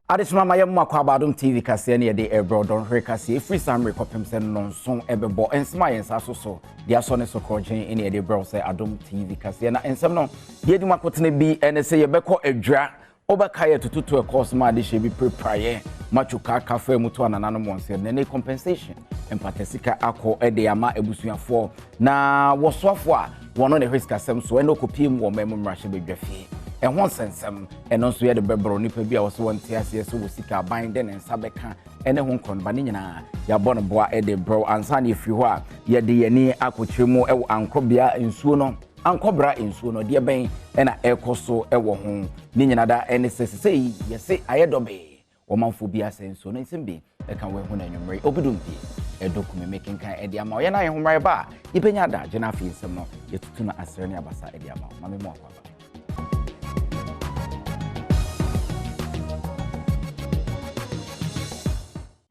Adesima mayem makwa Adom TV kase na ye ebro don hwe kase free samre kopem se nonson ebebo ensema yensa so dia so ne sokorjen ene ye bro se Adom TV kase na ensem no ye di makotene bi ene se ye beko adwa obeka ye tututu e course ma de she bi prepare machuka kafe mutu ananano monse ne compensation empatesika akọ ede ama ebusuafo na wosofo a wono ne hwe kasem so ene okopiem wo mem mrahye bedwafie ehon sensem eno nso ye de bebro nipa bi a wo so wonte ase so wo sika ban de ne nsa beka ene ho nkronba ne nyina ya bɔ no boa e de bro ansa na efiri ho a ye de yani akokyeremu e ankobia nsuo no ankobra nsuo no de ben ena ekoso e wo ho ne nyina da ene sesei ye se ayedobe wo manfo bi asenso no nsimbi e kan we ho na nwumre obudumpi e dokume making kan e de ama ye na ye ho mre ba yepenya da je na afi nsem no ye tutu na asere ne abasa e de ama mame mo akwa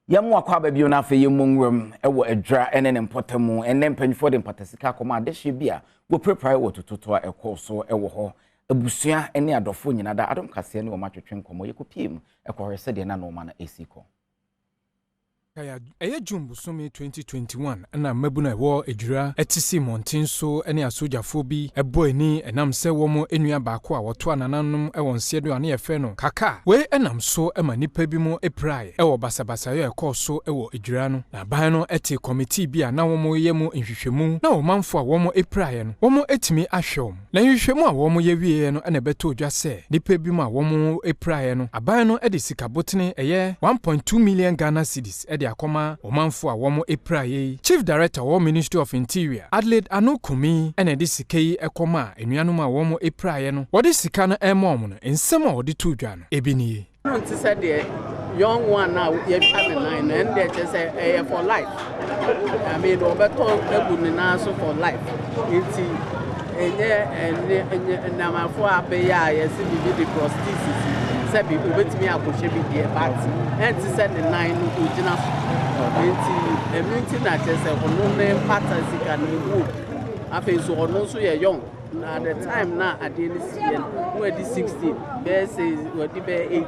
Yamu akwa babio na fe yemunwem ewo adra ene ne mpotamu ene mpanyfo de mpatasika akoma adehye bia wo prepare wo tototo a ekoso ewo ho abusua ene adofo nyina da adom kase ne wo matwetwe nkomo yekopiem ekohwese de na no ma na esiko Kaya eye June Sumi 2021 na mabuna wo edwura etisi monten so ene asojafo bi ebo ani enam se wo mo enua baako a woto anananum e won siedo ane yefe no kaka we enam so ema nipa bi mo eprae e wo basabasa yo ekoso e wo edwura no na ban no eti committee bi a na wo mo ye mo nhwehwemu na wo manfo a wo mo eprae no wo mo etimi ahwom na nhwehwemu a wo mo ye wie no ene beto odwa se nipa bi mo a wo mo eprae no aban no edi sikabotene eye 1.2 million Ghana cedis akoma omanfo a womo epraye Chief Director wo Ministry of Interior Adelaide Anokumi ene de sikei ekoma enuanom a womo epraye no wode sika no emom no ensem a wode to dwa no ebini no ti say the young one now you can nine and they just say for life I mean obeto ebu na so for life enti enye na mafo abeya yesi bi the prosthesis sabi obetimi akwohye bi de party enti say the nine no ojina enti emiti na chese ono ne pattern sika no wo afi so ono so ye young na the time na adeni sie no edi 16 be say we be 18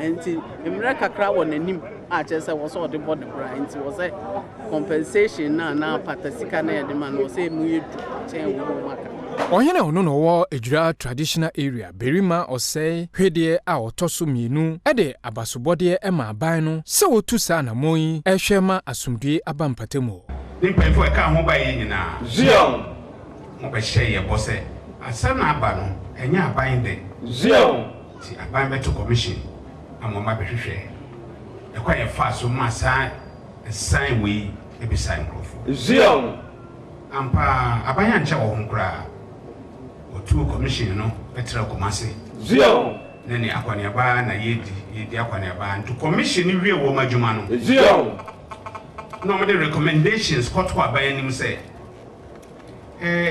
enti emira kakra won anim a chese wo so de body bra enti wo say compensation na patasika na ye de man wo say mu yedu chen wo maka Ohene ono no wo edwura traditional area berima osei hwede a otoso mienu ede abasobode ema aban no se wotu sa na moyi ehwema asumdue abampatemu nimpefo e ka ho ba yi nyina zion mo be hye ye bose asana aba no enya aban de zion ti aban beto commission amoma behwehwe e kwa ye fa so ma sign we e be sign profo zion ampa aban ya nche wo nkura otu commission no etra komase zion nene akwaniaba na yedi akwaniaba nto commission wie wo madwuma no zion no me the recommendations kotwa aban nim say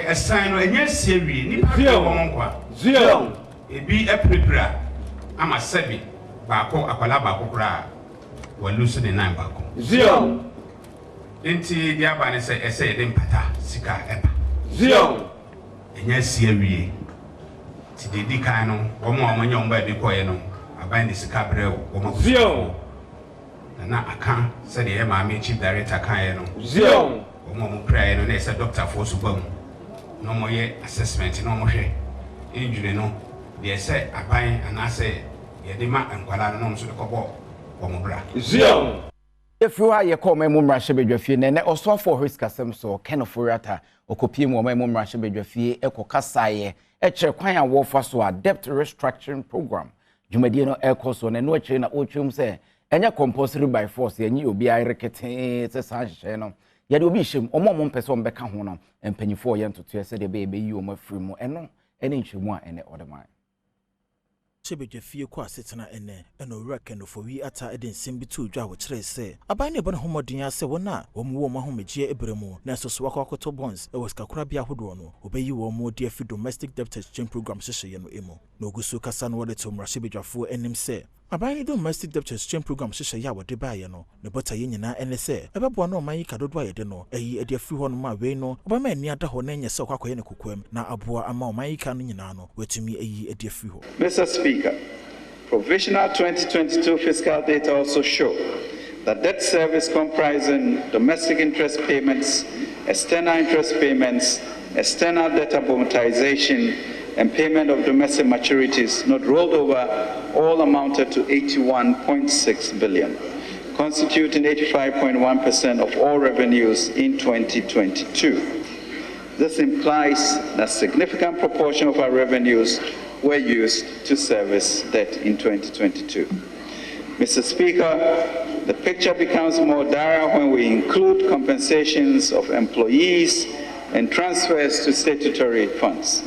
assign no enye siewie ni pa wo nkwa zion ebi eprepra ama sebi baako akwala baako kura wa lose the nine baako zion enti dia ba ne say ese de mpata sika eba zion enya siewie ti dedi kan no wo mo amanya omba bi koye no aban de sika brɛ wo ma zion na aka se de ma me chief director kan no zion wo mo pray no na se doctor for so bam no mo ye assessment no mo hwɛ injury no de se aban anase ye de ma nkwala no so de kɔbɔ wo mo bra zion Efruwa ye ko memu mrahye bedwafie ne osofo hiskasem so kenoforiata okopiem wo memu mrahye bedwafie ekokasaye eche kwan a wo fa so a debt restructuring program jumadie no ekoso ne no eche na otwem se enye compulsory by force enye obi arekete se sanhye no ye de obi hyem omom mpese ombeka ho no empanyifo ye ntoto se de be yi o mafiri mu eno ene nchemu a ene odeman Chebedwafie kwa setena ene eno reken for wi ata eden simbi tu dwa wo kire se aban ne bone homodun ase wona wo mu wo mahomegye ebremu na so so akoto bonds e waskakura bia hodo no obeyi wo mu de afi domestic debt exchange program hye no emo na ogusu kasa no wode to mrahye enim se aban ne domestic debt exchange program hye ya wode baaye no ne bota ye nyina ene se ebebo na oman yi kadodo ayede no eyi ede afi ho no ma we no obama ani ada ho na enye se kwakoye ne kokwam na aboa ama oman yi ka no nyina no wetumi eyi ede afi ho Mr. Speaker, Provisional 2022 fiscal data also show that debt service comprising domestic interest payments, external interest payments, external debt amortization, and payment of domestic maturities not rolled over all amounted to 81.6 billion, constituting 85.1% of all revenues in 2022. This implies that a significant proportion of our revenues were used to service debt in 2022. Mr. Speaker, the picture becomes more dire when we include compensations of employees and transfers to statutory funds.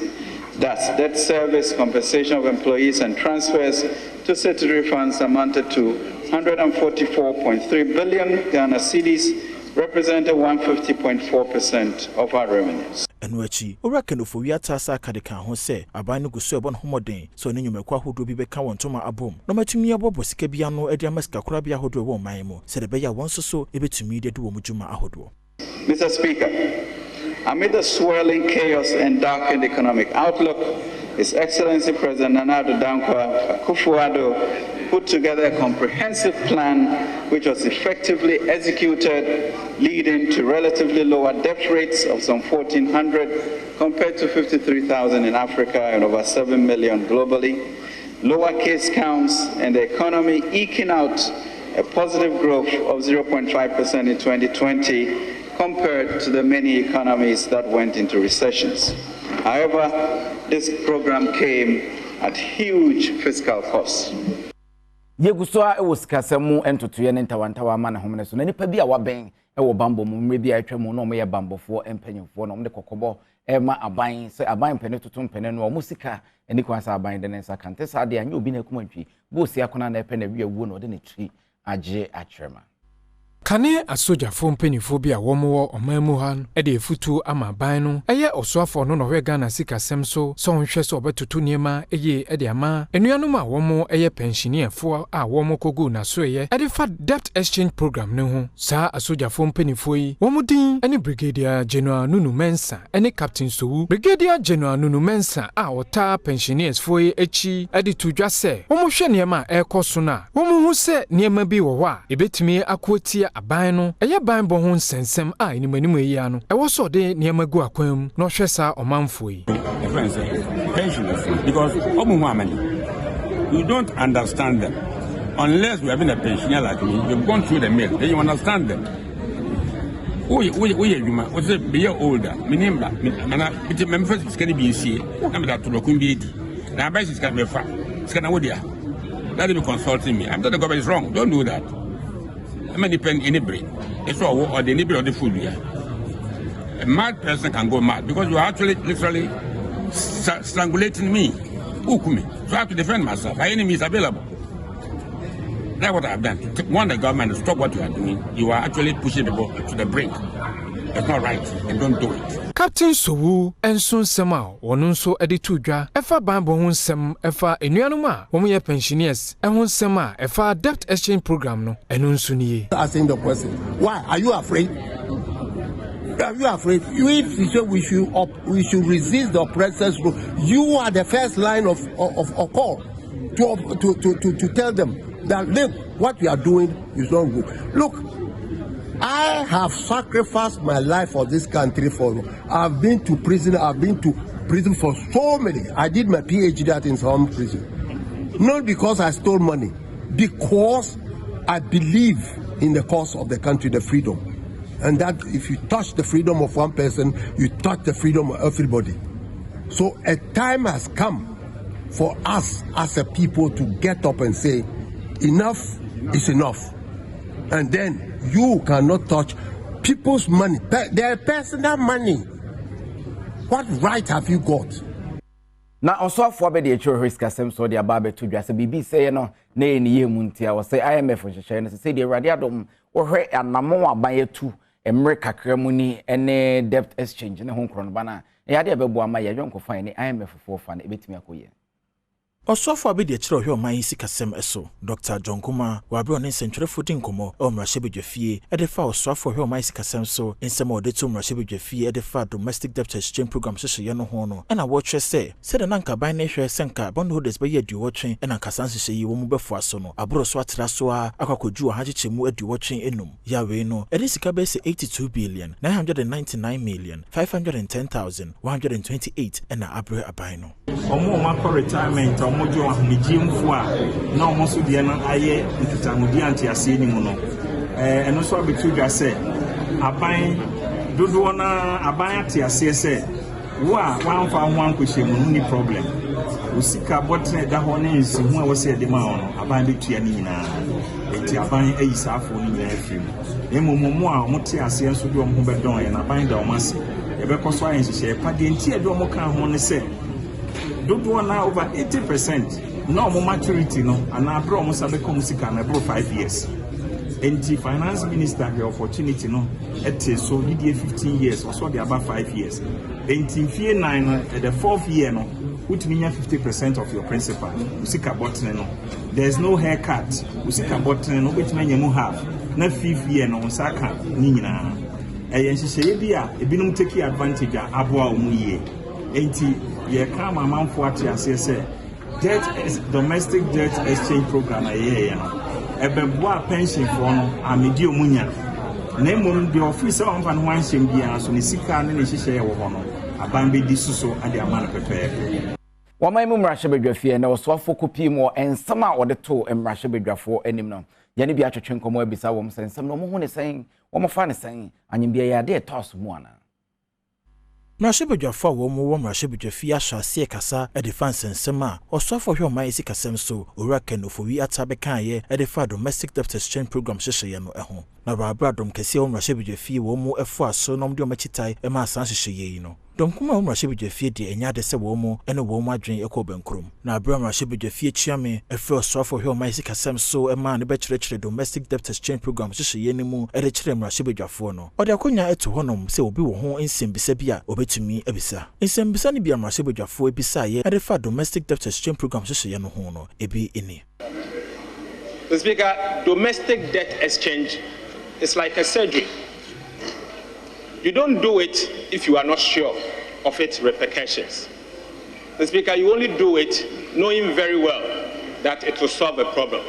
Thus, debt service, compensation of employees, and transfers to statutory funds amounted to 144.3 billion Ghana cedis, represented 150.4% of our revenues. Enwechi, Orakeno for Yatasa Kadeka Hose, Abano Gusebon Homode, so Numekwa who do be Kawantoma Abom. No Matumia Bobo Sikebiano, Ediameska Krabia Hodo, Maimo, said the Beya once or so, able to media do Mujuma Ahodo. Mr. Speaker, amid the swirling chaos and darkened economic outlook, His Excellency President Nana Addo Dankwa Akufo-Addo put together a comprehensive plan which was effectively executed, leading to relatively lower debt rates of some 1,400 compared to 53,000 in Africa and over 7 million globally, lower case counts, and the economy eking out a positive growth of 0.5% in 2020 compared to the many economies that went into recessions. However, this program came at huge fiscal costs. Yeguswa e wosikasemu entotoye ne ntawantawa ma na homene so na nipa bi a waben e wo bambo mu mre bi a atwa no me ye bambofo empanyimfo no de kokobo e ma aban se aban pene tutu pene no musika eni kwansa aban de nensa kante sa de anya obi na kumantwi bo si akona na pene wi awu no de ne tri age akyerema. Kane asojafo mpanifo bi a womo omamu han e de efutu ama ban no eye osoafo no no Ghana sikasem so hwe so obetutu niema eye e de ama enuanom a womo eye pensionierfo a womo kogu na so eye e de fa debt exchange program ne ho sa asojafo mpanifo yi womo din ene Brigadier General Nunu Mensa ene Captain Sowu Brigadier General Nunu Mensa a ota pensioners fo yi echi e de tudwa se womo hwe niema e koso na womo hu se niema bi wo wa ebetimi akotia aban no eye ban bo ho nsensem a inimanimu eya no e wo so de niema gu akwam no hwe sa omanfo yi because you don't understand them unless you have been a pensioner like me. You've gone through the mill, then you understand them. We what's a be older minimba mana bit memphis is can be see na me that to lokumbi na buy is can be fa it's can wodia that be consulting me. I'm not the government is wrong, don't do that. I mean, depend any brain. It's all or the neighbor of the food here. A mad person can go mad because you are actually literally strangulating me. So I have to defend myself. My enemy is available. That's what I have done. To warn the government to stop what you are doing. You are actually pushing the ball to the brink. It's not right, and don't do it. Captain Sowu enso nsem a wono nso editu dwa efa banbo ho nsem efa enuanom a wo ye pensioners ho nsem a efa debt exchange program no eno nso niye. Asking the question, why are you afraid? Are you afraid? If you say we should resist the oppressors, you are the first line of call to tell them that look, what you are doing is not good. Look, I have sacrificed my life for this country. I've been to prison. I've been to prison for so many. I did my PhD in some prison. Not because I stole money, because I believe in the cause of the country, the freedom. And that if you touch the freedom of one person, you touch the freedom of everybody. So a time has come for us as a people to get up and say, enough is enough. And then you cannot touch people's money, their personal money. What right have you got? Na also for be the true risk asem so the ababe to dwa se bibi say no na eniye muntia wo say IMF hwehwe no say the radio adom wo hwe anamo aban yetu emre kakra mu ni ene debt exchange ne ho nkron ba na ya de bebo ama ya yonko fan ni IMF for fan ebetimi akoye. Osofo abedi chiro hwe oman isi kasem eso. Dr. John Kuma wabre on nsentwerefo din komo o mrahye edefa osofo hwe oman isi kasem so nsem odeto mrahye edefa domestic debt exchange program hye no ho no. Na wo twe se de nanka ban ne hwe senka bondholders be ye aduwotwen na kasanse hye wo mu befo aso no. Abro so atira so a akwakoju ha chechemu aduwotwen enum. Ya we no edi sika be se 82 billion 999 million 510,128 na abre aban no. Omo ma retirement omojo ahomejimfo a na omo so de na aye ntitamudi antiase ni mu no eno so abetu dwa se aban dodo na aban atiase se wo a wanfa ho ankohyemu no ni problem usika botre da ho ne nsi ho a wo se de ma ono aban betua ni nyina enti aban ayisafo ni nyina afim emomomo a omo te ase nso de omo ho bedon ye na aban da omo ase ebekoso ayen hye pade enti e de omo kan ho ne se dodo na over 80% no more maturity no and abro mo sabe come sika na bro 5 years. Enti finance minister the opportunity no ete so die 15 years or so the about 5 years. Enti fie 9 the 4th year no utiminya 50% of your principal usika botne no. There's no haircut usika botne no betimanya mu half na 5th year no saka ni nyina. Hye bia ebinum take advantage aboa omuye. Enti ye come amamfo atiase se domestic debt exchange program aye no ebeboa pension for no amedi omunya na emom de office on fan ho anhyem bia so ne sika ne hyehyɛ wo ho no aban be di suso ade ama no pepe Wama imu mrahye bedwafie na osofo kopi mo ensam a wode to mrahye bedwafo anim no yane bia twetwe nkomo abisa wo msensam no mo hu ne sen wo mo fa ne sen anyim bia ya de toss mu ana Mrahye wo mu wo mrahye bedwafie ahase kasa defense nsema osofo hwe oman isi kasem so owura kenofowi atabe kan ye domestic debt exchange program hye no eho na rabra dom kese wo mrahye bedwafie wo mu efo aso nom de omachitai ema asan hye yi no dom kuma wo mrahye bedwafie de enya de se wo mu ene wo mu adwen ekobenkrom na abra mrahye bedwafie chiame efo osofo hwe oman isi kasem so ema ne be kyerɛkyerɛ domestic debt exchange program hye ni mu ede kyerɛ mrahye bedwafo no ode akonya eto honom se obi wo ho nsembisa bia obetumi ebisa nsembisa ne bia mrahye bedwafo ebisa ye edefa domestic debt exchange program hye no ho no ebi eni. Mr. Speaker, domestic debt exchange is like a surgery. You don't do it if you are not sure of its repercussions. Mr. Speaker, you only do it knowing very well that it will solve a problem.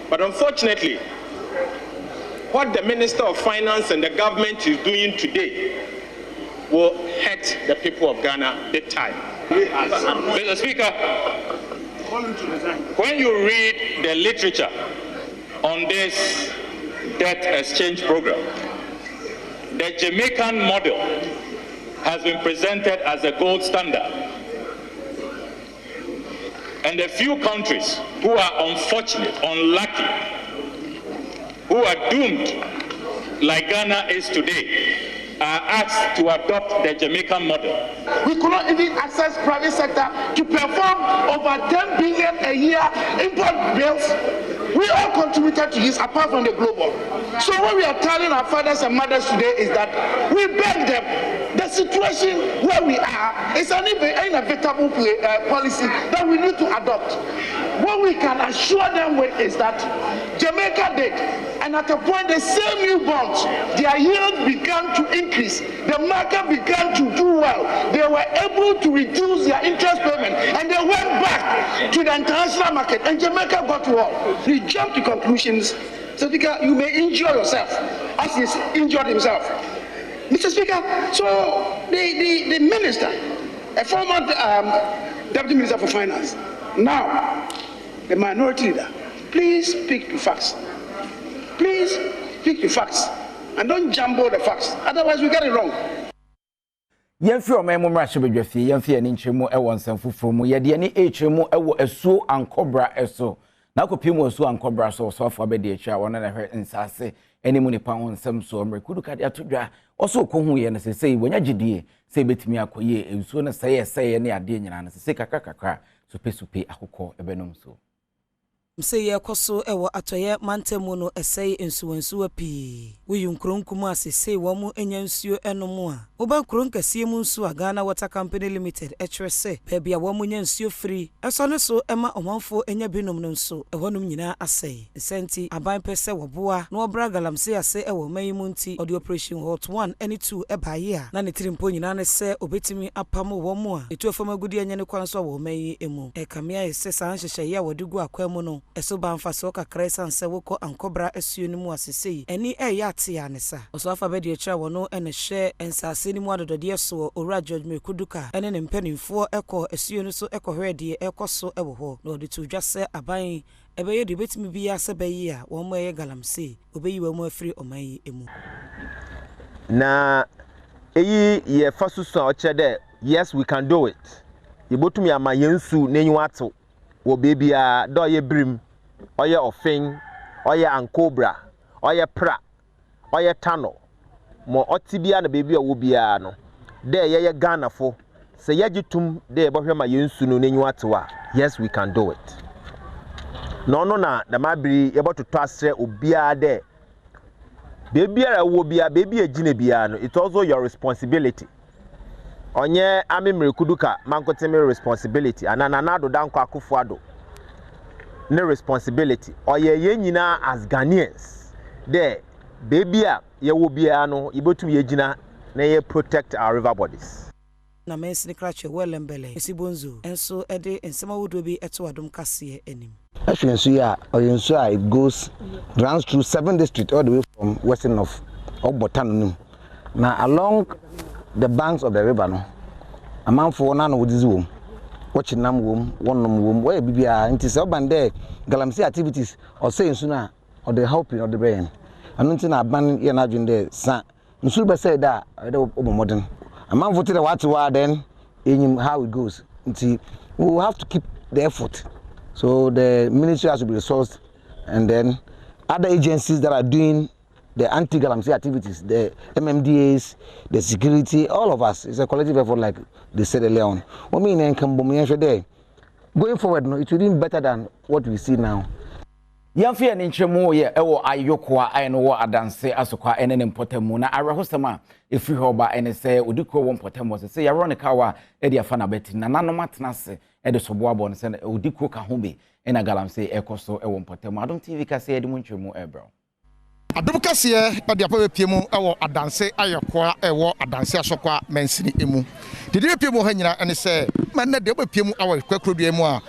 But unfortunately, what the Minister of Finance and the government is doing today will hurt the people of Ghana big time. Mr. Speaker, when you read the literature on this debt exchange program, the Jamaican model has been presented as a gold standard. And the few countries who are unfortunate, unlucky, who are doomed, like Ghana is today, are asked to adopt the Jamaican model. We could not even access private sector to perform over 10 billion a year import bills. We all contributed to this apart from the global. So what we are telling our fathers and mothers today is that we beg them. The situation where we are is an inevitable policy that we need to adopt. What we can assure them with is that Jamaica did, and at a point the same new bonds, their yield began to increase. The market began to do well. They were able to reduce their interest payment, and they went back to the international market, and Jamaica got well. He jumped to conclusions. So, Speaker, you may injure yourself as he's injured himself. Mr. Speaker, so the minister, a former deputy minister for finance, now the minority leader, please speak to facts. Please speak to facts and don't jumble the facts. Otherwise, we get it wrong. Yemfi o memo mrahye bedwafie yemfi ani nchemu e won sanfufuru mu ye de ni echemu e wo esuo ankobra eso na kopiemu esuo ankobra so so abede echi a wona na hwe nsase eni mu nipa ho nsem so mrekudu kade atodwa oso kohu ye na sesei wonya gidie se betimi akoye esuo na seye ne ade nyina na sesei kakakaka supe akokọ ebenom so. Mse ye koso ewo atoye mantemu no esei nsuwansuwa pi. Wuyu nkronkumu asese wamu enya nsuo enomu a. Oba nkronkasie mu nsuo a Ghana Water Company Limited etwese bebi a wamu nya nsuo free. Eso ne so ema omanfo enya binom no nso ehonum nyina asei. Senti aban pese woboa na obra galamse ase ewo mayimu nti odi operation hot 1 and 2 ebaye a na ne tirimpo nyina ne se obetimi apam womu a. Etu afamagudi enya ne kwanso wo mayi emu. Ekamia ese san hyehyeye a wodigu akwemu no. Eso banfa so kakra sanse woko ankobra asuo ni mu asesei eni eyate ya nesa oso afa be de ekra wono ene hye ensase ni mu adodode so owura George Mekuduka ene ne mpanimfo eko asuo no so eko hwede ekoso ewo ho na odi tudwa se aban ebeye de betimi biya se bayi a wo mo eye galamse obeyi wo mo afiri omayi emu na eyi ye fasusu a ochede yes we can do it yebotumi amayensu nenyu ato wo bebia do ye brim oye ofin oye ankobra oye pra oye tano mo otibia na bebi a wo bia no de ye Ghana fo se yagitum de bohwe ma yensu no nenyu atewa yes we can do it no na da mabiri ye bototo asre obia de bebia wo bia bebi agine bia no it's also your responsibility onye amemre kuduka mankoteme responsibility anana nado danko akufo ado ne responsibility oye ye nyina as Ghanaians there baby a ye wo bia no ibotum ye gina na ye protect our river bodies na mensi krache welembele esibonzo enso ede ensema wodo bi eto adom kase enim actually ya oyenso it runs through 7 districts all the way from western of Obotanum now along the banks of the river no amanfo na no wodizi wom watchinam wom wonnom wom why bibia nti se oban there galamsey activities or say nsu na or the helping of the brain anu nti na ban ye na adwun there sa nsu be say da the obomodern amanfo te what then how it goes nti we will have to keep the effort so the ministry has to be resourced and then other agencies that are doing the anti-galamsey activities, the MMDAs, the security, all of us. It's a collective effort like they said earlier on. Going forward, no, it will be better than what we see now. Yamfi and Inchemo ye ewo ayokwa ayno adanse asokwa ene mpotemu na arahosema efri hoba ene se odikro wo mpotemu se yaronika wa e dia fana beti na nanom atenase e de sobo abo ne se odikro ka hobe ena galamsey ekoso ewo mpotemu Adom TV kase e de munchemu ebro Adom kase e de apabe piemu ewo adanse ayokwa ewo adanse asokwa mensini emu de piemu ha nyina ene se manna de piemu awo kwakrodua emu a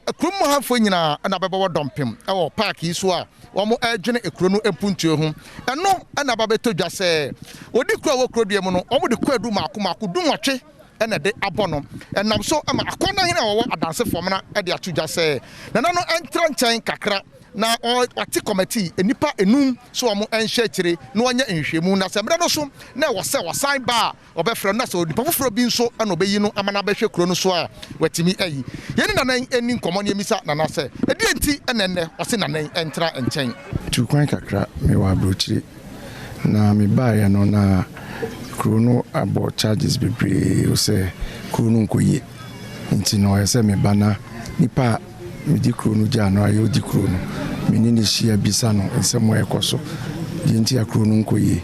ekrumu hafo nyina na bebo dompem ewo park yi so a omo adwene ekro no empuntuo ho eno na babeto dwa se odi kro wo krodua mu no omo de kwadu mako dunwotwe ena de abono enam so ama akona hina wo adanse fom na e de atudwa se na no entra nchen kakra na ati committee enipa enum so omo enhye kire na onya enhwemu na semre no so na wo se wasan ba obefre na so onipa foforo bi nso na obeyi no amana behwe kro no so a watimi ayi yeni na nan eni nkomo ne emisa na na se edi enti enenne ose na nan entra nchen tukwan kakra me wa brochire na me ba ya no na kro no about charges bebre o se kro no nkoye enti no ese me bana nipa me di kro no ja no ayo di kro no me ni shia bisa no nsemo ekoso di enti akro no nkoye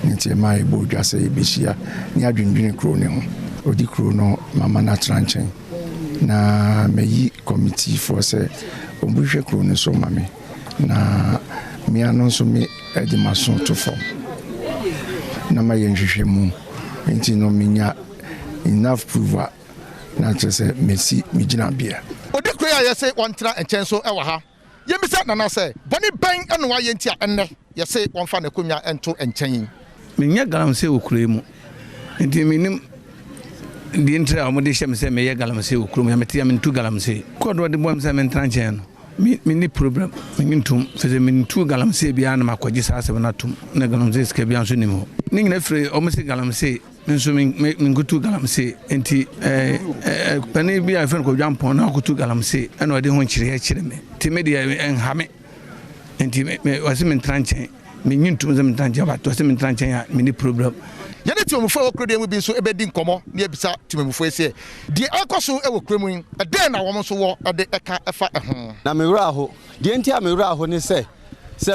nti mai bo dwa se ebishia ni adwendwene kro ne ho odi kro no mama na tranchen na meyi committee for se ombuhwe kro ne so mame na me anonso me edi maso to form na ma yenhwehwe mu nti no menya enough proof na chese mesi migina bia odi kro ya yese wontra enchen so ewa ha yemisa na na se boni ban eno wa yenti a enne yese wonfa na konwa ento enchen menya galamsey okure mu nti minim di entra amode hye me se me ye galamsey okure mu ya metia me ntu galamsey ko do de bom se me ntranchen no mi problem mi ntum feze mi ntu galamsey bia na makoji sa se na tum na galamsey ska bia so nimo ni ngina fre o me se galamsey nso mi ngutu galamsey enti pani bia fen ko jampon na kutu galamsey ana ode ho nkire me ti media enhame enti me wase me ntranchen me nyintum ze me ntranchen ba to se me ntranchen ya mi ni problem yɛne timamufo okro de mu bi nso ebedi nkomo ne ebisa timamufo ese de akoso e wo kremu yin ɛdɛn na wɔn so wɔ ɛde ɛka ɛfa ɛho na mewura ho de nti a mewura ho ne sɛ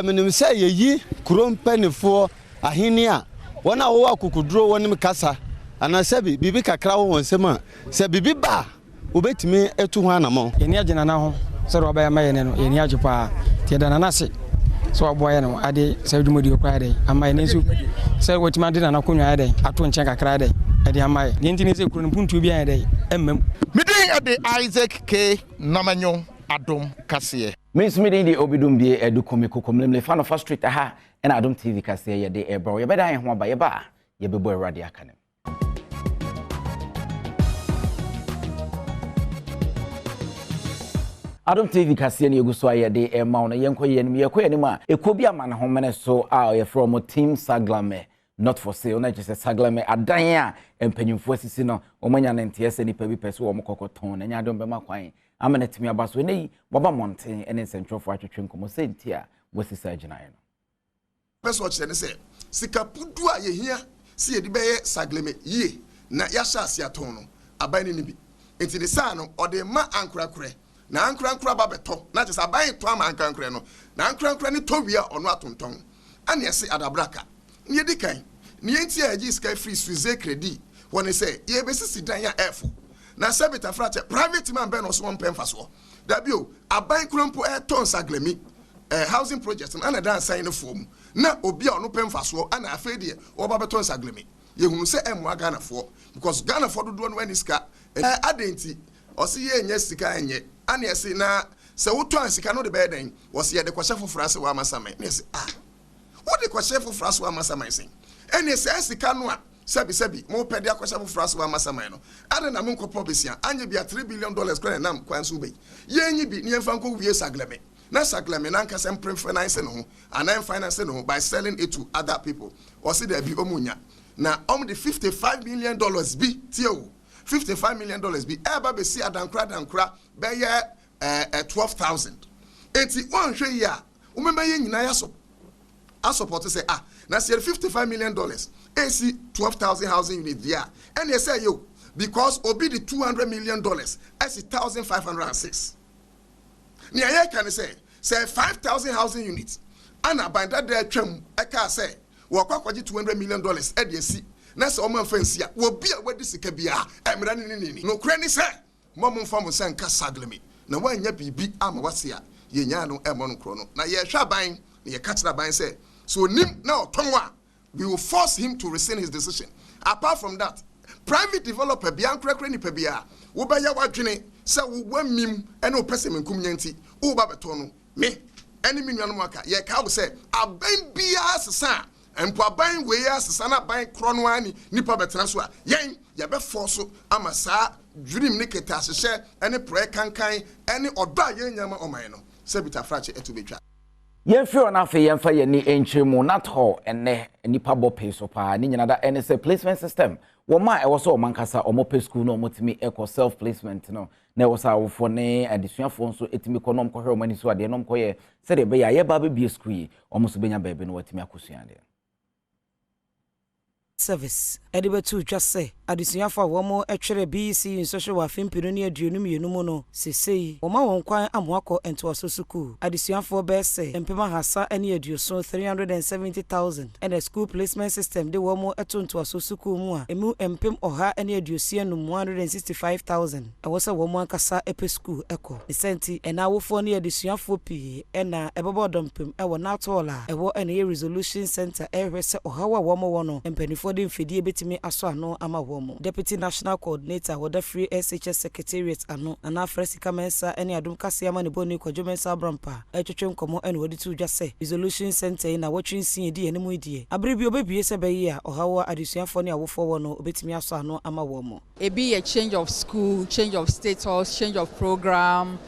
menim sɛ yeyi krom panifo ahini a wɔna wo akukuduro wɔnim kasa anasɛ bibi kakra wo wɔnsɛm a sɛ bibi ba obetimi etu ho anamo yɛni agina na ho sɛ ro ba ya mayɛ ne no yɛni agye pa tie da na se so aboya no ade sɛ dwumodi okwa ade ama yɛni nso sɛ wɔtima de na konwa ade ato nkyɛn kakra ade ade ama yɛ nti ne sɛ kuro no puntu bi ade emmam midin ade Isaac K Namanyo Adom Kaseɛ Minsmidi di obidum bi edu komiko komlemle fan of street ha na Adom TV Kaseɛ ye de ebro ye beda ho aba ye ba ye bebo awrade aka ne Adom TV Kaseɛ ne yeguso aye de ema no yenkoye nim yekoye nim a ekobi ama ne ho mene so a ye from team Saglame not for sale na just Saglame adan a empanyimfo asisi no omanya ne ntese nipa bi pese wo mokokoton na nya Adom be makwan amene timi abaso nei baba monten ene nsentwofo atwetwe nkomo senti a wasisa agina ye no peso kire ne se sika pudu a ye hia se ye di beye Saglame ye na ya sha ase aton no aban ni bi enti de sa no ode ma ankorakore na ankorakora ba beto na just aban to ama ankorakore no na ankorakora ni to wi a ono atonton ane ese adabraka ne di kan ne enti a agi sky free suze credit woni se ye besisi dan ya efo na sabita frate private man be no so won pemfa so da bio aban krompo ton Saglame housing project na dan sign form na obi a ono pemfa so ana afedie oba beton Saglame ye hunu se emu Ghana for because Ghana for do no any sika adenti o se ye nya sika enye ana ese na se woton sika no de be den wo se ye de kwahye foforo ase wa amasame na ese wo de kwahye foforo ase wa amasame sen ene se sika no a Sebi mo pedi akwasha bu fraso wa masama no ade na mo nkopo besia anye bia $3 billion kwana nam kwanso be yenyi bi ne yemfa nko wie Saglame na Saglame na nka sem finance no and finance no by selling it to other people or see there be omunya na the $55 million bi tio $55 million bi eba be si dankra be ye 12,000 enti won hwe ya umemba ye nyina ya so support say na say $55 million AC 12,000 housing units there. And they say yo, because obi the $200 million, AC 1,506. Niya can say 5,000 housing units. And by that day I can say, wakwa $200 million at the sea. Nasa oman fancy will be a wedding sikabia. I'm running no cranny say. Mom from Sanka Saglame. No one ye be am what's here. Ye nyano emon chrono. Na ye shabain, ye catch the bain say. So nim now tonwa. We will force him to rescind his decision. Apart from that, private developer biankrekre ni pebia wo ba ya wadwene se wo mim ene opese menkum nyanti wo ba beto no me ene minwanu aka ye ka wo se aban bia sesa empo aban we ya sesa na aban kro no ani nipa betena so a yen ye be force ama saa dwirim ne keta hye ene pre kankan ene odo a yen nyama oman no se bitafrache etubetwa Yenfio na fe yenfa ye ni enchemu not ho ene nipa bo pay so pa ni nyina da ene say placement system wo ma e wo so mankasa omo pay school no motimi eco self placement no na wo sa wo fo ne adesuafo nso etimi konom ko hwe o mani so ade nom ko ye se de be ya ye ba be school omo so benya bebe no watimi akosua de service edibetu twase adesuafo a womo etwere BC in social welfare mpino ne aduonum yenum no sesei woma won kwan amoakọ entoaso suku adesuafo bese empema hasa ene aduoso 370,000 and a school placement system de womo etontoaso suku mu a emu empem oha ene aduosia no 165,000 awosa womo ankasa epe school eko senti ena wofo ne adesuafo pi ena ebebo dompem ewo natola ewo ene resolution center ehwese oha wa womo wono empani for the mfidie betimi aso ano ama womo deputy national coordinator woda free SHS secretariat ano na Africa Mensa ene Adom Kaseɛ ma ne boni kwadwo Mensa Brampa etwetwe nkomo ene wodi tu dwase resolution center na watwinsin edi ene mu edie abrebi obebie se bayi a ohawa adesuafo ne awofo wo no obetimi aso ano ama womo ebi a change of school, change of status, change of program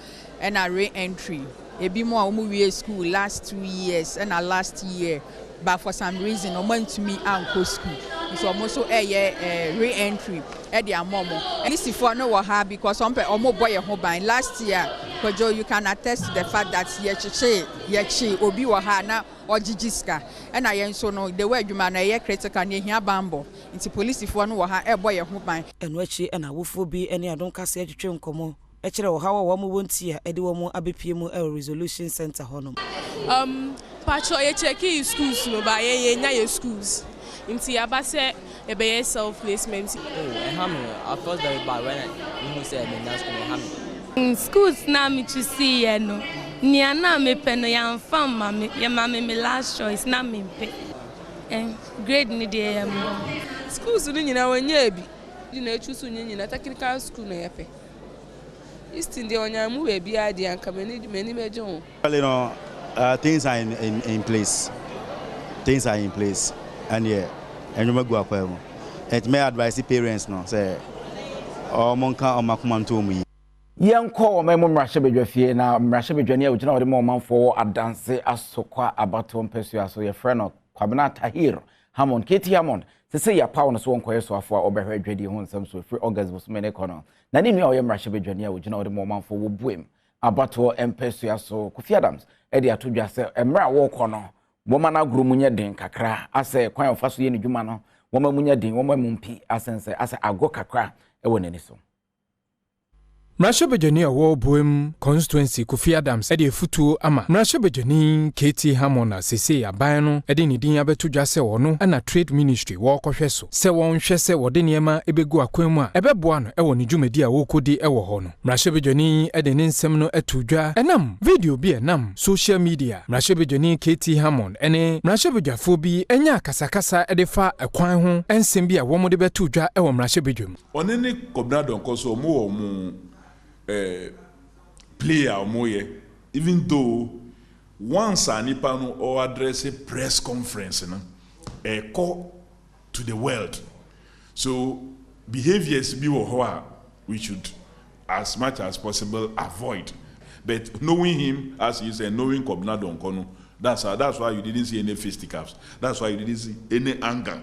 and a re-entry ebi mo a omu wie school last 2 years and a last year but for some reason no man to me anko school so almost re-entry at the amomo and this for no wa ha because some omo boy ho ban last year Kojo, you can attest to the fact that yechi obi wa ha na ojijiska and I so no the way you man a critical near here bambo into police if one wa ha e boy ho ban and wechi and awofo bi any Adom kase atwetwe nkomo e kire wo hawa wo mo wonti a ede wo mo abepie mu resolution center honom patro ye check schools no ba ye nya ye schools inti abase e be self placement I felt very bad when you said me na school in schools na me to see no nia na me pe no yan fam mama ya mama me last choice na me pe grade ni dey schools ni nyina wanya bi di na choose nyina technical school na yepe East India onya mu we bi ade anka many mejo well you know things are in place and yeah and you go akwa it may advise the parents no say o monka o makoma nto mu Yanko memo mrashe bedwafie na mrashe bedwane a ugina ode mo manfo adanse asokwa abato mpesu aso ye freno kwabena tahir Hammond Keti Hammond sese ya pawo no so wonkoye so afo a obehwe adwadi ho nsam so free August bo so mene kono na ni nua o ye mrashe bedwane a ugina ode mo manfo wo buem abato mpesu aso Kofi Adams e de atodwa se emra wo kono wo mana guru munye den kakra ase kwan ofa so ye ne dwuma no wo ma munye den wo ma mumpi asense ase ago kakra e wo nani so Mrashebejani awo boem constituency Kofi Adams ede futu ama Mrashebejani Keti Hammond sese aban no ede ni din abetudwa se wono na trade ministry wo kohwe so se won hwe se wode niema ebegu akwanmu a ebeboa no ewo ni dwumadi a wokodi ewo ho no Mrashebejani ede ne nsem no atudwa enam video bi enam social media Mrashebejani Keti Hammond ene Mrashebejafo bi enya kasakasa ede fa ekwan ho ensem bi a wo mo de betudwa ewo Mrashebejum onene kobna donko so mo wo mu player moye even though once anipa no or address a press conference no call to the world so behaviors be what we should as much as possible avoid but knowing him as he is and knowing Kobna Donkono that's why you didn't see any fisticuffs that's why you didn't see any anger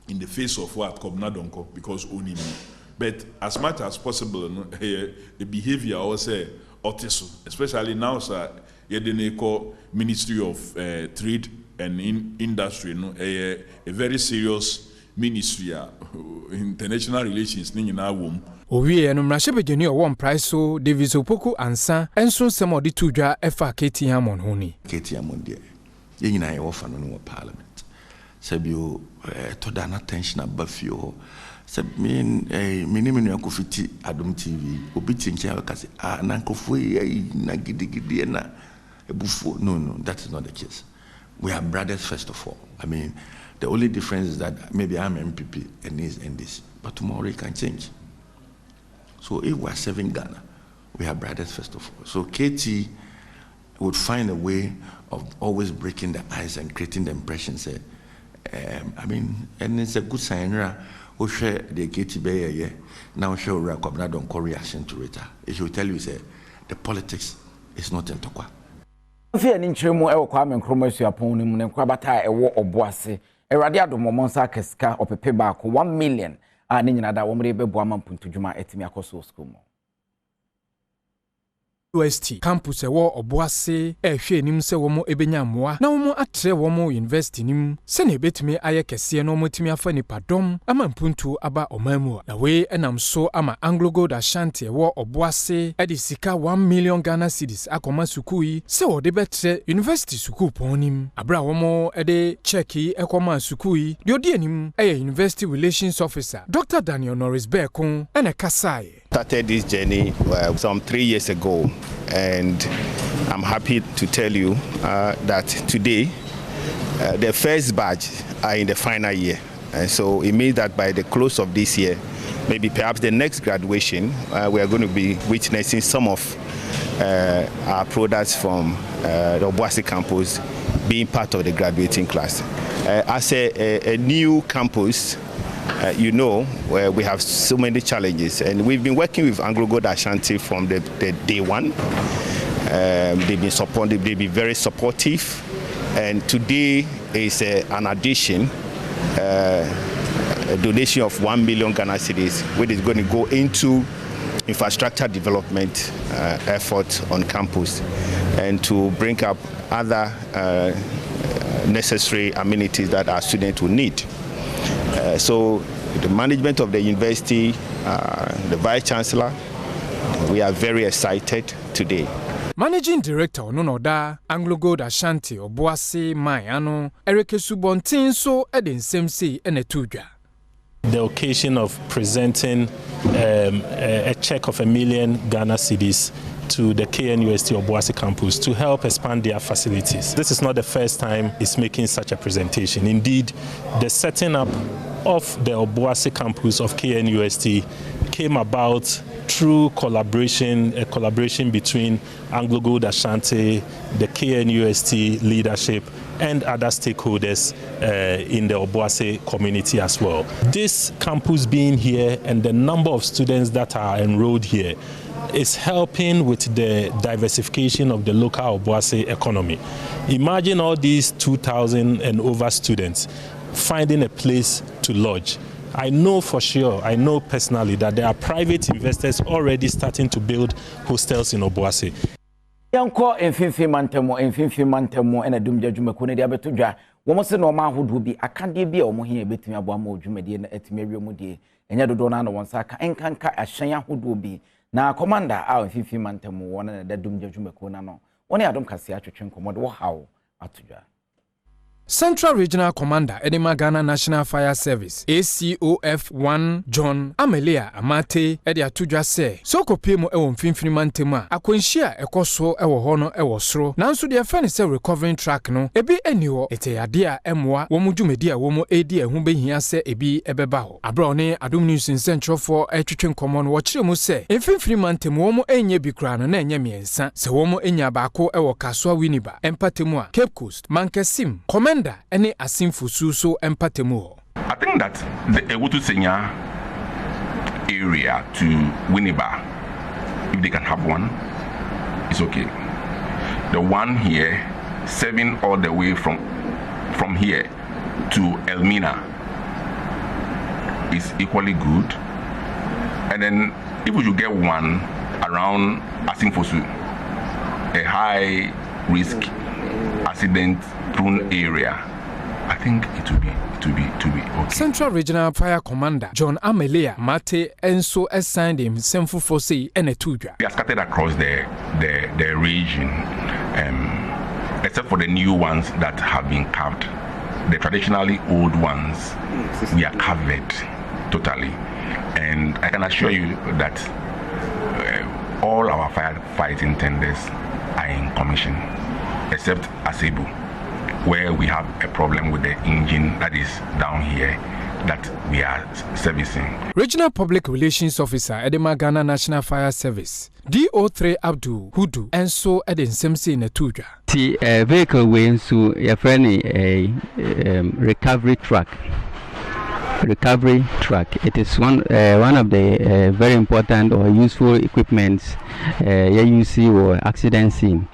in the face of what Kobna Donko because only me. But as much as possible, the behavior also autism, especially now, sir, you Ministry of Trade and Industry, a very serious ministry, international relations, Owie no Mrashebejani o price so Davis Opoku ansa enso sem odi tudwa efa Keti Hammond honi. Keti Hammond de. Ye nyina ye wofa no parliament. Sabio to dana tension abafio. Me name Kofiti Adom TV. Obi tinkia kasi na nkofo na gidigidi na ebufo. No, that is not the case. We are brothers first of all. I mean, the only difference is that maybe I'm MPP and this, but tomorrow it can change. So if we are serving Ghana, we are brothers first of all. So KT would find a way of always breaking the ice and creating the impression. I mean, and it's a good sign. We share the KT Bay now share Kobna Donko reaction to it. It will tell you the politics is not in Tokwa. Fear ni nchiremu ewo Kwame Nkrumah suapon ni mu ne kwabata ewo oboase. Erade Adom monsa keska opepe ba ko 1 million a ni nyina da wo mre bebo amampuntudwuma etimi akoso school mo. UST campus ewo oboase ehwe nim se wo mo ebenya moa na wo mo atre wo mo university nim se na ebetimi aye kese no motimi afa ni padom amampuntu aba omamu na we enam so ama Anglo Gold Ashanti ewo oboase edi sika 1 million Ghana cedis akoma sukui se wo de betre university sukuu ponim abra wo mo ede checki ekoma sukui de odi anim eye university relations officer Dr. Daniel Norris Bekon ene kasai started this journey some 3 years ago, and I'm happy to tell you that today the first batch are in the final year, and so it means that by the close of this year, maybe perhaps the next graduation, we are going to be witnessing some of our products from the Obuasi campus being part of the graduating class. As a new campus, you know, we have so many challenges, and we've been working with Anglo Gold Ashanti from the day one. They've been supportive, they've been very supportive, and today is an addition, a donation of 1 million Ghana cedis, which is going to go into infrastructure development efforts on campus and to bring up other necessary amenities that our students will need. So the management of the university, the Vice Chancellor, we are very excited today. Managing Director Ononoda Anglo Gold Ashanti Obuasi Mayano Erike Subontin so Eden Semsi Enetuja. The occasion of presenting a check of $1 million Ghana cedis to the KNUST Obuasi campus to help expand their facilities. This is not the first time it's making such a presentation. Indeed, the setting up of the Obuasi campus of KNUST came about through a collaboration between Anglo Gold Ashanti, the KNUST leadership, and other stakeholders in the Obuasi community as well. This campus being here and the number of students that are enrolled here is helping with the diversification of the local Obuasi economy. Imagine all these 2,000 and over students finding a place to lodge. I know for sure, I know personally that there are private investors already starting to build hostels in Obuasi. Yanko enfinfi mantemo ena dumja jumeko ne dia betodwa wo se no ma hodo bi akande bi a wo hia betumi abo ama odwumade na etimi awie mu die enya dodo na no wonsa aka enkanka ahyan ahodo bi na commander a enfinfi mantemo wona na da dumja jumeko na no woni Adom kase atwetwe nkomo de wo hawo atodwa. Central Regional Commander Edema Ghana National Fire Service ACOF1 John Amelia Amate edi atudwa se sokopemo ewo mfimfini mantemu a akwanhia ekoso ewo ho no ewo soro nanso de afane se recovering track no ebi eniwo eteyade a emwa wo mudwumedi a wo mo edi ehu behia se ebi ebeba ho abro ne Adom News Central for etwetwe nkomo no wo kire mu se mfimfini mantemu wo mo enye bi kra no na enye miensa se wo mo enya baako ewo Kaswa Winiba empatemu a Cape Coast Mankesim any asimfusu so empatemu. I think that the Ewotu Senya area to Winiba, if they can have one, it's okay. The one here, serving all the way from here to Elmina, is equally good. And then if you get one around Asimfusu, a high risk accident-prone area, I think it will be okay. Central Regional Fire Commander John Amelia Mate Enso assigned him Semfu Fosse and a Tuja. They are scattered across the region, except for the new ones that have been carved. The traditionally old ones, we are covered totally. And I can assure you that all our firefighting tenders are in commission, except Asebu, where we have a problem with the engine that is down here that we are servicing. Regional Public Relations Officer Edema Ghana National Fire Service DO3 Abdul Hudu and so Eden Semsi Netuja. The vehicle went to a friendly recovery truck. It is one of the very important or useful equipments you see or accident scene.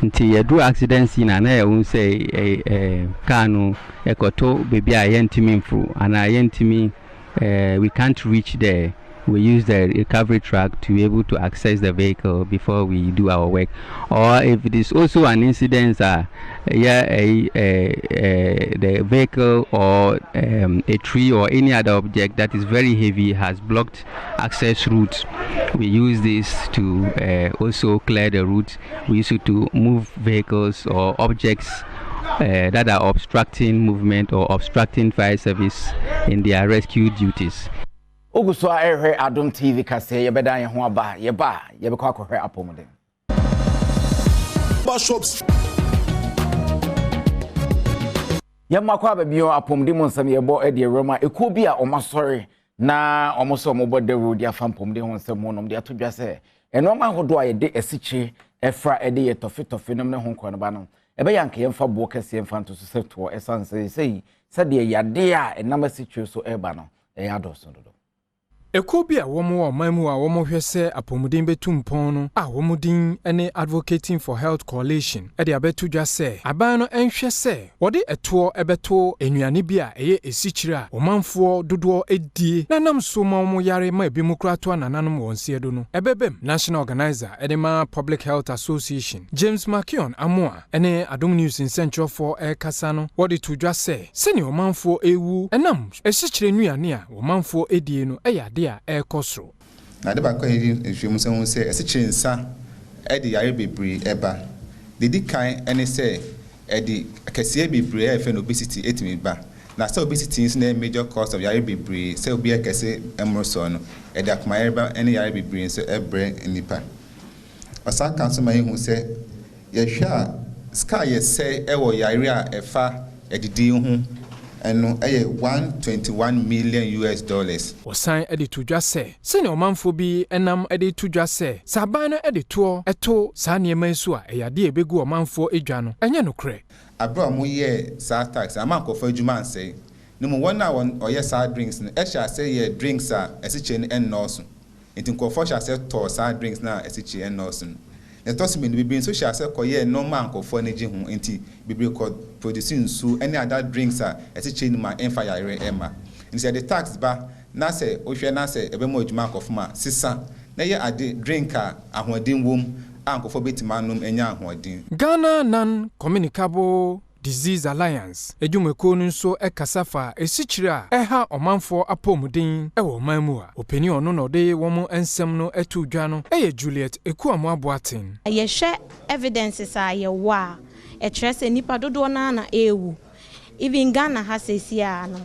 Until you do accident scene and I won't say a cano a koto baby I yentimi through and I yentimi we can't reach there. We use the recovery truck to be able to access the vehicle before we do our work. Or if it is also an incident, the vehicle or a tree or any other object that is very heavy has blocked access routes, we use this to also clear the route. We use it to move vehicles or objects that are obstructing movement or obstructing fire service in their rescue duties. Oguso a Adom TV kase yebeda ye ho aba yeba yebekwa akohwe apomode. Shops. Yamakwa babio apomde monsam yebo e de Roma eko bi a omasori na omoso omobo de road ya fampomde ho nsem honom de atodwa se enoma hodo a ye de esichi efra e de ye tofe nom ne ho nkon ba no ebe yanke yemfa bo kase yemfa nto so seto esanse sei se de yade a enama sichi so eba no e adoso dodo. Ekobia womo mamu a womo hwese apomuden betumpon no a womudin ene advocating for health coalition e de abetu dwa se aban no enhwe se wode eto ebeto enuane bia eye esichira omanfo dodo edie na nam so ma womo yare ma ebimukrato anananom wonse do no ebebem national organizer edema public health association James Makion Amoa ene Adom News in Central for kasa no wode to dwa se sene omanfo ewu enam esichire nuane a omanfo edie no eyade a ekosro na de ba kwa ehwemu se ho se esichire nsa ede yare bebre eba dedi kan ene se ede akese bebre efe no obesity etimi ba na so obesity is na major cause of yare bebre se obi akese emroso no ede akoma yare ba ene yare bebre so ebre nipa asa kan so mai hu se ye hwa ska ye se ewo yare a efa edidi hu eno eye $121 million. Osan edi tudwa se sene omanfo bi enam edi tudwa se saban no edi to eto sa niema nsu a eyade ebegu omanfo edwa no enye nokre abro mo ye sa tax amankofo adwuma anse no mo wona oye sa drinks no esha se ye drinks a esiche no ennoso enti nkofo sha se to sa drinks na esiche ennoso na tosi me bibiri so sha se koye normal nkofo na ji hu enti bibiri ko producing su any other drinks a esiche ni ma emfa yare ema enti the tax ba na se ohwe na se ebe mo adwuma nkofo ma sisa na ye ade drink a ahoden wom ankofo betimanum enya ahoden Ghana Non-Communicable Disease Alliance ejumeko nso ekasafa esichire a eha omanfo apomuden ewo manmu a openi ono no de womo ensem no etudwa no eye Juliet Ekuamo Aboaten ye hwe evidences a ye wa e trese nipa dodo na ewu even Ghana has esia no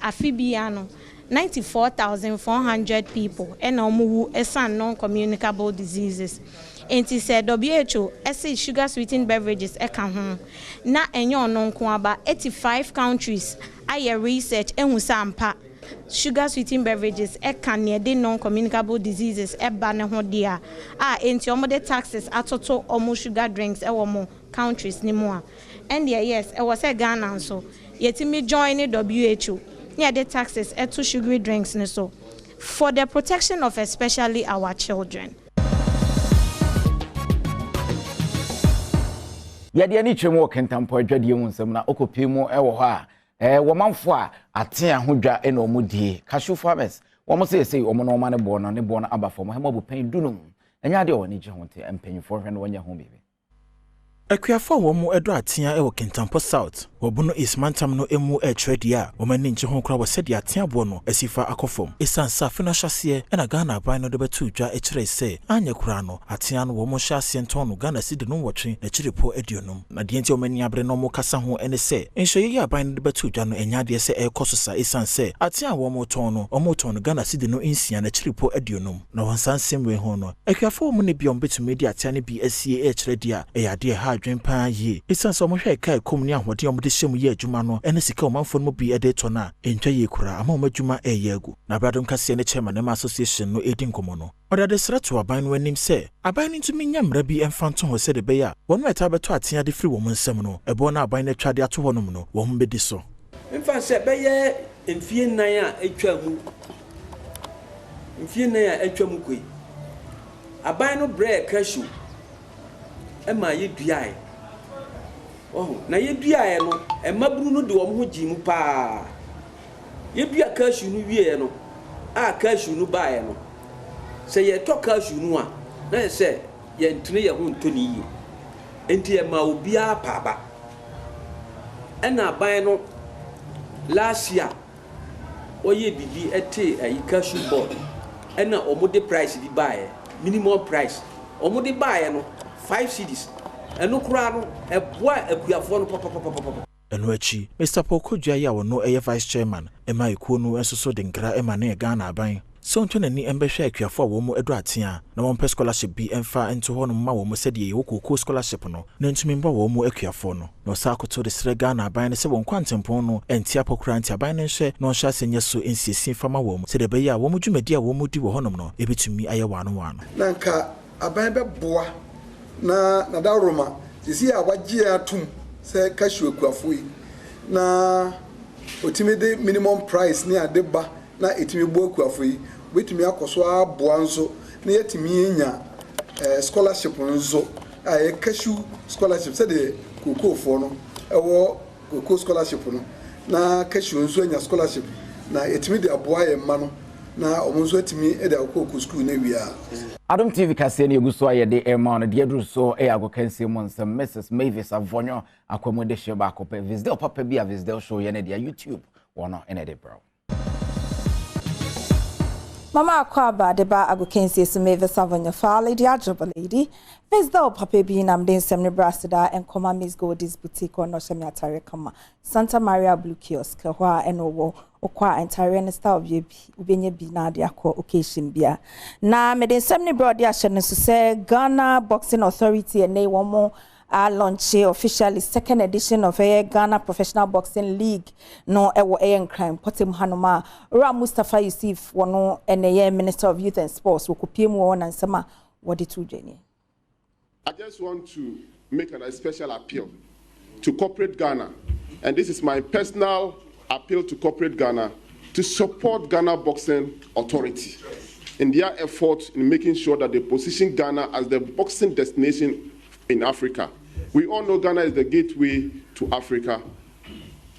afibia no 94,400 people and omu esan non-communicable diseases. Enti said WHO ese sugar sweetened beverages eka ho na enyo no nko aba 85 countries aye research ehu sampa sugar sweetened beverages eka ne de non-communicable diseases eba ne ho dia enti omo de taxes atoto omo sugar drinks ewo mo countries ni mo and yes e was a Ghana so yetimi join WHO near the taxes to sugary drinks so for the protection of especially our children. Yade ani twemu kentampo adwadie mu nsem na okopemu ewo ho a womanfo a ate ahodwa ena omudie cashew farmers womo se womo no ma ne bo no abafo mo hema bupan dunum enya de woni je honte empanyfo hwe no wonya ho bebe Akuafo womo edo atea ewo Kentampo South wobuno ismantam no emu etredia womani nche ho kra wo sede atea bo no asifa akofom esansa financial hye ena Ghana ban no de betu dwa ekire se anya kura no atea no womo hye nton no Ghana side no wotwe ekiripo aduonum na de enti womani abre no mo kasa ho ene se enhye ya ban no de betu dwa no enya de se ekososa esanse atea womo ton no Ghana side no insia na ekiripo aduonum na wonsansem we ho no akuafo womo ne biom betumi de atea ne bi asie ekredia eyade ha adwempa ye esanse omo hwe kai komuni ahode omo de hyem ye adwuma no ene sika omanfo no bi ede to na entwa ye kura ama omo adwuma eye agu na bradom kase ne chairman association no edi nkomo no ode de sreto aban no anim se aban no ntumi nya mra bi emfanto ho se de be ya wono eta beto atea de firi wo nsem no ebo na aban na twade ato honom no wo mo bedi so mfa se be ye emfie nan a etwa mu emfie nan a etwa mu koi aban no bre cashew ema ye duae na ye duae no emaburu no de wo ho gimu pa ye dua cashew no wie no cashew no bae no se ye to cashew no a na se ye ntene ye ho ntoni yi enti ema obi a paba ena aban no last year oye bibi ete ayi cashew board ena omo de price di bae minimum price omo de bae no 5 cedis eno kura no eboa akuafo no papa eno achi Mr. Pokodua ya wono eye vice chairman ema ekuo no ensoso de nkra ema na Ghana aban so ntwenani embehwe akuafo wo mo edo atea na won pe scholarship bi emfa ento ho no ma wo mo sede ye wokoko scholarship no na ntumi mba wo mo akuafo no no sa akoto de sre Ghana aban ne se won kwantempon no entia pokura ntia aban ne hwe no hwa senye so ensiesin fama wo mo sede be ya wo mo dwumadi a wo mo di wo honom no ebetumi aye wano nanka aban be boa na da Roma sisi a wagie atum se cashew akuafo na otimi de minimum price ni adeba na etimi bo akuafo wetumi akoso aboa nso na yetumi enya scholarship nso a cashew scholarship say the cocoa for no ewo cocoa scholarship no na cashew nso enya scholarship na etimi de aboa ye ma no na omonso etimi e de cocoa school na wia Adom TV kase na eguso ayede ema no de aduru so e agokansi mu nsem Mrs. Mavis Avonyo akwamode sheba akope Visdale papa bi a Visdale show ye na de YouTube wono ene de bro Mama akwaba de ba agokansi so Mavis Avonyo faale de ajoba lady Visdale papa bi nam de nsem ne brasida enkoma Miss Goldie's boutique no shemi atare kama Santa Maria Blue Kiosk ho a enowo okwa entire ne style bi ubenye bi na de akọ occasion bia na me de nsem ne bro de ahye no so say Ghana Boxing Authority and they womo launch officially second edition of Ghana Professional Boxing League no ewo crime potem hanoma Ra Mustafa Yusuf wono ene Minister of Youth and Sports wokopiem wo na nsema wodi to journey. I just want to make a special appeal to corporate Ghana, and this is my personal appeal to corporate Ghana to support Ghana Boxing Authority in their effort in making sure that they position Ghana as the boxing destination in Africa. We all know Ghana is the gateway to Africa.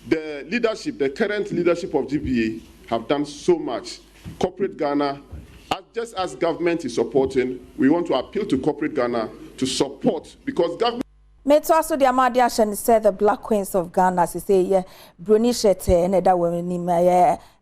The leadership, the current leadership of GBA have done so much. Corporate Ghana, just as government is supporting, we want to appeal to corporate Ghana to support, because government Meto aso de amadi ashen said the Black Queens of Ghana say yeah Bruni Shete and that women ni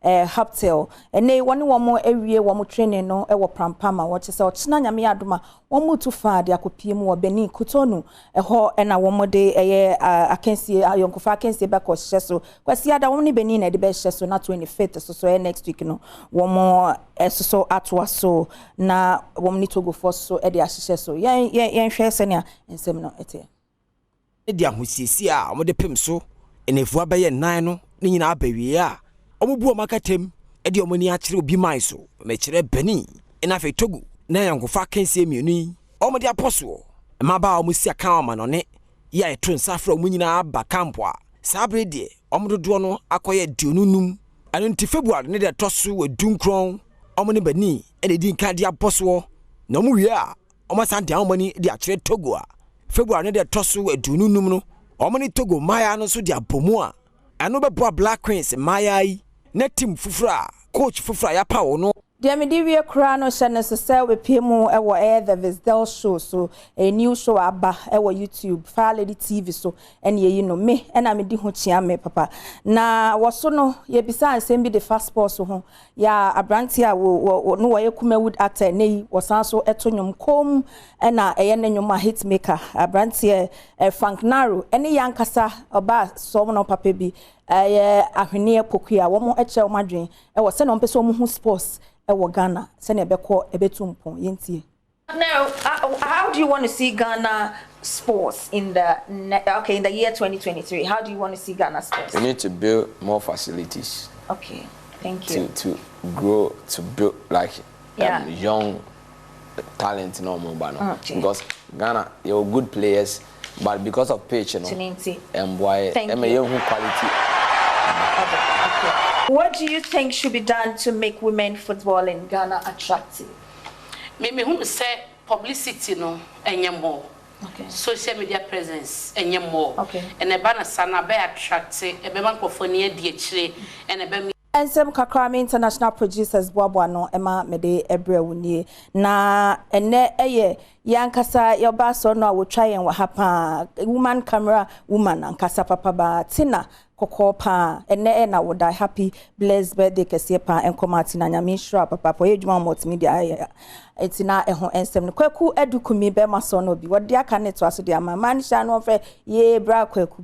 Haptel and they one more every one training no e wo prampama what say ochina nyame adoma one mu too far de akopiem wo Benin Kotonu ho e na one de akensi ayonkofa akensi be ko hyeso kwasi ada one ni Benin na de be hyeso na 25th so next week no one more so atwa so na one ni Togo for so e de ahyeso so yen hwe senia ensem no ete Edia husisi a omode pem so enefu abaye nan no ni nyina abawie a omubu omakatem edi omani akire obi man so mekire Benin ena fe Togo na yankofa kansie mienu omode aposo maba omusi aka ama ne ya eto nsafra omunyina aba campo a sabre de omododo no akoye dionunum anu nti February ne de toso wadunkron omone Benin ene di nka de aposo na omuwie a omasan de omani de akire Togo a February ne de toso adununum no omani Togo maya no so de abomu a ano bebo Black Queens maya yi na team fufura coach fufura ya pa wo no de me di wie kra no hye ne so say we piemu e wo the Visdale show so a new show aba e wo YouTube Fire Lady TV so ene ye no me ena me di ho chia me papa na wo so no ye bisa ansem bi the fast sports ho ya abranti a wo no wo ye Kumawood actor nei wo san so eto nyom kom ena eye ne nyom hit maker abranti Frank Naro ene yankasa oba so no papa bi ahwene pokua wo mo eche o madwen e wo se no mpese o mo hu sports ewo Ghana se na ebeko ebetumpon yentie. Now how do you want to see Ghana sports in the in the year 2023? How do you want to see Ghana sports? We need to build more facilities. Okay, thank you. To grow, to build like young talent no more because Ghana you're good players but because of pitch and why quality. What do you think should be done to make women football in Ghana attractive? Me who say publicity no enye more. Okay. Social media presence enye more. Okay. And e ba na sana be attractive, e be man kofoni e di echire, and e be Ensem Kakrami International Producers Boabwa no ema mede ebre wunie na ene eye yankasa yoba so no wo try en wa hapa woman camera woman ankasa papa ba tina kokko pa ene na wo die happy blessed birthday kese pa enkoma tina nyame shura papa po edwuma multimedia etina eho ensem no kwaku edukumi be maso no bi wodi aka ne to aso de ama man sha no fe ye bra kwaku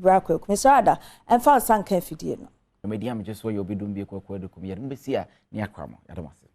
Mr. Ada emfa sanka fidie no media me just so you'll be doing be kwa kwa dokum ya mbesi ya ni akramo ya domasi